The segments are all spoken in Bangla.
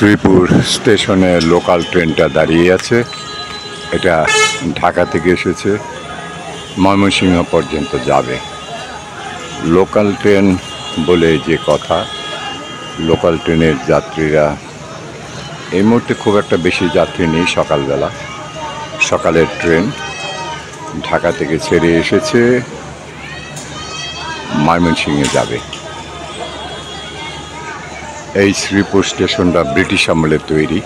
শ্রীপুর স্টেশনে লোকাল ট্রেনটা দাঁড়িয়ে আছে। এটা ঢাকা থেকে এসেছে, ময়মনসিংহ পর্যন্ত যাবে। লোকাল ট্রেন বলে যে কথা, লোকাল ট্রেনের যাত্রীরা এই মুহূর্তে খুব একটা বেশি যাত্রী নেই। সকালবেলা, সকালের ট্রেন ঢাকা থেকে ছেড়ে এসেছে, ময়মনসিংহে যাবে। এই শ্রীপুর স্টেশনটা ব্রিটিশ আমলে তৈরি।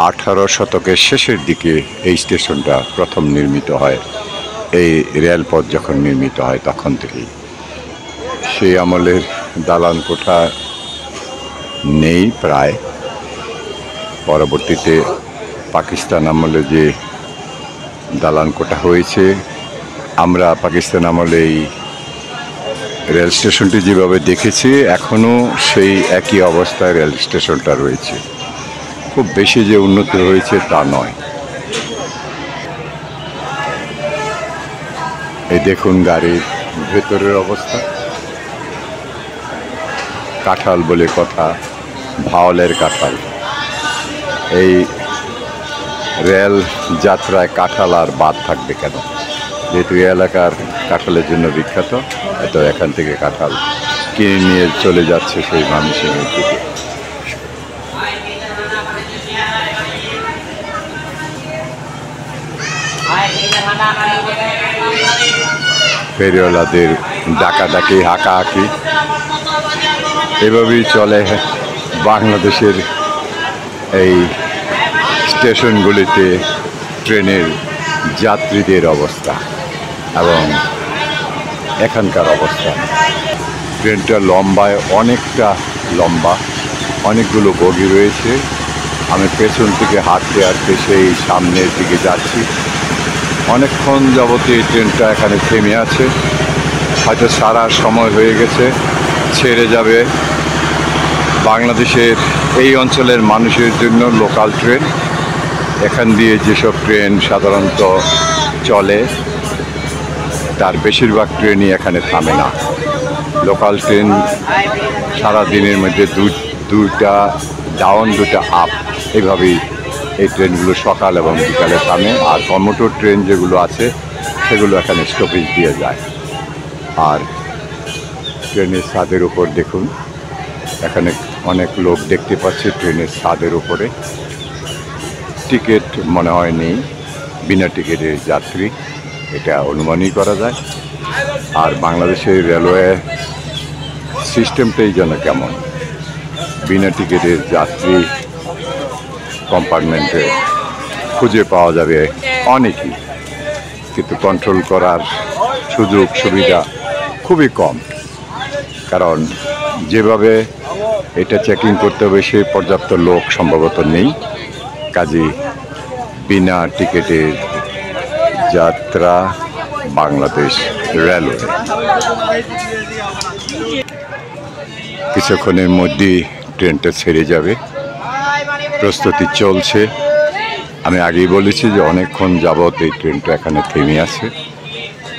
18 শতকের শেষের দিকে এই স্টেশনটা প্রথম নির্মিত হয়। এই রেলপথ যখন নির্মিত হয় তখন থেকেই। সেই আমলের দালান কোঠা নেই প্রায়। পরবর্তীতে পাকিস্তান আমলে যে দালান কোঠা হয়েছে, আমরা পাকিস্তান আমলে এই রেল স্টেশনটি যেভাবে দেখেছি এখনও সেই একই অবস্থায় রেল স্টেশনটা রয়েছে। খুব বেশি যে উন্নত হয়েছে তা নয়। এই দেখুন গাড়ির ভেতরের অবস্থা। কাঁঠাল বলে কথা, ভাওয়ালের কাঁঠাল। এই রেল যাত্রায় কাঁঠাল আর বাদ থাকবে কেন? যেহেতু এই এলাকার কাঁঠালের জন্য বিখ্যাত, তো এখান থেকে কাঁঠাল কিনে নিয়ে চলে যাচ্ছে সেই ময়মনসিংহের দিকে। ফেরিওয়ালাদের ডাকাডাকি, হাঁকাহাঁকি এভাবেই চলে বাংলাদেশের এই স্টেশনগুলিতে ট্রেনের যাত্রীদের অবস্থা এবং এখানকার অবস্থা। ট্রেনটা লম্বায় অনেকটা লম্বা, অনেকগুলো বগি রয়েছে। আমি পেছন থেকে হাঁটতে হাঁটতে সেই সামনের দিকে যাচ্ছি। অনেকক্ষণ যাবতীয় এই ট্রেনটা এখানে থেমে আছে। হয়তো সারা সময় হয়ে গেছে, ছেড়ে যাবে। বাংলাদেশের এই অঞ্চলের মানুষের জন্য লোকাল ট্রেন। এখান দিয়ে যেসব ট্রেন সাধারণত চলে তার বেশিরভাগ ট্রেনই এখানে থামে না। লোকাল ট্রেন সারা দিনের মধ্যে দুটা ডাউন, দুটা আপ, এইভাবেই এই ট্রেনগুলো সকাল এবং বিকালে থামে। আর কম্যুটার ট্রেন যেগুলো আছে সেগুলো এখানে স্টপেজ দিয়ে যায়। আর ট্রেনের ছাদের উপর দেখুন, এখানে অনেক লোক দেখতে পাচ্ছি ট্রেনের ছাদের উপরে। টিকিট মনে হয় নেই, বিনা টিকিটের যাত্রী, এটা অনুমানই করা যায়। আর বাংলাদেশের রেলওয়ে সিস্টেমটাই যেন কেমন, বিনা টিকিটের যাত্রী কম্পার্টমেন্টে খুঁজে পাওয়া যাবে অনেকই, কিন্তু কন্ট্রোল করার সুযোগ সুবিধা খুবই কম। কারণ যেভাবে এটা চেকিং করতে হবে সেই পর্যাপ্ত লোক সম্ভবত নেই। কাজেই বিনা টিকিটের যাত্রা বাংলাদেশ রেলওয়ে। কিছুক্ষণের মধ্যেই ট্রেনটা ছেড়ে যাবে, প্রস্তুতি চলছে। আমি আগেই বলেছি যে অনেকক্ষণ যাবৎ এই ট্রেনটা এখানে থেমে আছে।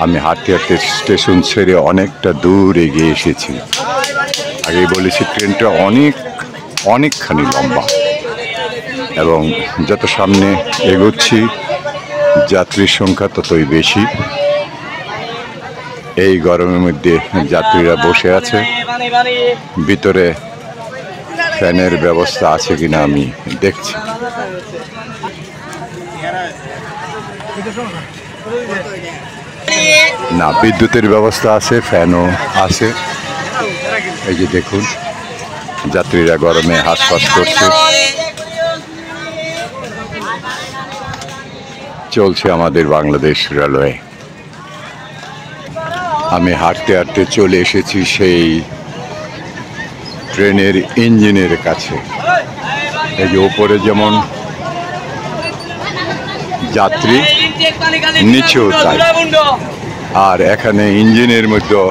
আমি হাঁটতে হাঁটতে স্টেশন ছেড়ে অনেকটা দূর এগিয়ে এসেছি। আগেই বলেছি ট্রেনটা অনেকখানি লম্বা এবং যত সামনে এগোচ্ছি যাত্রীর সংখ্যা ততই বেশি। এই গরমের মধ্যে যাত্রীরা বসে আছে। ভিতরে ফ্যানের ব্যবস্থা আছে কিনা আমি দেখছি। না, বিদ্যুতের ব্যবস্থা আছে, ফ্যানও আছে। এই যে দেখুন, যাত্রীরা গরমে হাঁসফাঁস করছে। চলছে আমাদের বাংলাদেশ রেলওয়ে। আমি হাঁটতে হাঁটতে চলে এসেছি সেই ট্রেনের ইঞ্জিনের কাছে। এই যে ওপরে যেমন যাত্রী, নিচেও তাই। আর এখানে ইঞ্জিনের মধ্যে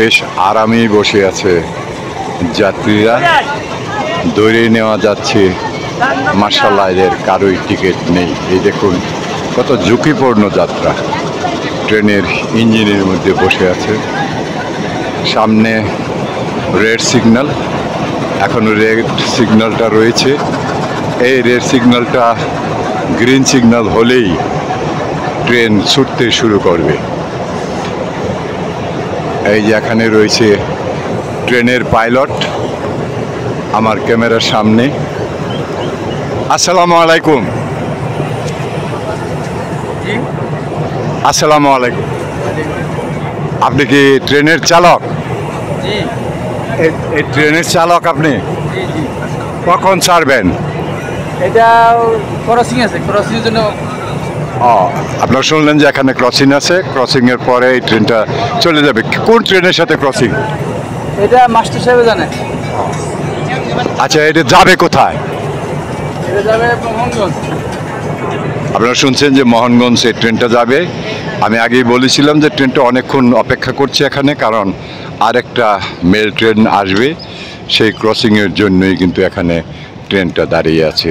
বেশ আরামেই বসে আছে যাত্রীরা। দৌড়ে নেওয়া যাচ্ছে, মাশাআল্লাহ এদের কারোই টিকিট নেই। এই দেখুন কত ঝুঁকিপূর্ণ যাত্রা। ট্রেনের ইঞ্জিনের মধ্যে বসে আছে। সামনে রেড সিগন্যাল, এখনো রেড সিগন্যালটা রয়েছে। এই রেড সিগন্যালটা গ্রিন সিগন্যাল হলেই ট্রেন ছুটতে শুরু করবে। এই যে এখানে রয়েছে ট্রেনের পাইলট আমার ক্যামেরার সামনে। আসসালামু আলাইকুম। আসসালামু আলাইকুম। আপনি কি ট্রেনের চালক? এই ট্রেনের চালক আপনি? কখন ছাড়বেন? এটা ক্রসিং আছে, ক্রসিং এর জন্য। আপনারা শুনলেন যে এখানে ক্রসিং আছে, ক্রসিংয়ের পরে এই ট্রেনটা চলে যাবে। কোন ট্রেনের সাথে ক্রসিং? এটা মাস্টার সাহেব জানে। আচ্ছা, এটা যাবে কোথায়? এটা যাবে মোহনগঞ্জ। আপনারা শুনছেন যে মোহনগঞ্জ এই ট্রেনটা যাবে। আমি আগেই বলেছিলাম যে ট্রেনটা অনেকক্ষণ অপেক্ষা করছে এখানে, কারণ আরেকটা মেল ট্রেন আসবে। সেই ক্রসিংয়ের জন্যই কিন্তু এখানে ট্রেনটা দাঁড়িয়ে আছে।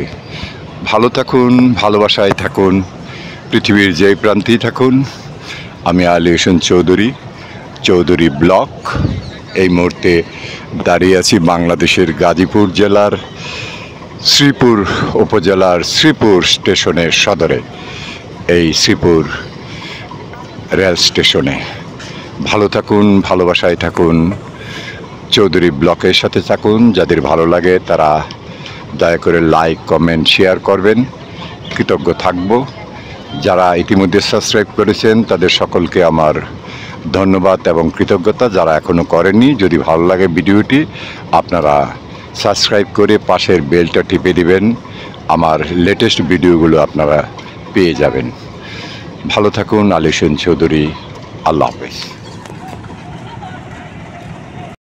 ভালো থাকুন, ভালোবাসায় থাকুন, পৃথিবীর যেই প্রান্তেই থাকুন। আমি আলী হোসেন চৌধুরী, চৌধুরী ব্লক। এই মুহূর্তে দাঁড়িয়ে আছি বাংলাদেশের গাজীপুর জেলার শ্রীপুর উপজেলার শ্রীপুর স্টেশনের সদরে, এই শ্রীপুর রেল স্টেশনে। ভালো থাকুন, ভালোবাসায় থাকুন, চৌধুরী ব্লকের সাথে থাকুন। যাদের ভালো লাগে তারা দয়া করে লাইক, কমেন্ট, শেয়ার করবেন, কৃতজ্ঞ থাকব। যারা ইতিমধ্যে সাবস্ক্রাইব করেছেন তাদের সকলকে আমার ধন্যবাদ এবং কৃতজ্ঞতা। যারা এখনও করেননি, যদি ভালো লাগে ভিডিওটি, আপনারা সাবস্ক্রাইব করে পাশের বেলটা টিপে দিবেন। আমার লেটেস্ট ভিডিওগুলো আপনারা পেয়ে যাবেন। ভালো থাকুন। আলী হোসেন চৌধুরী। আল্লাহ হাফেজ।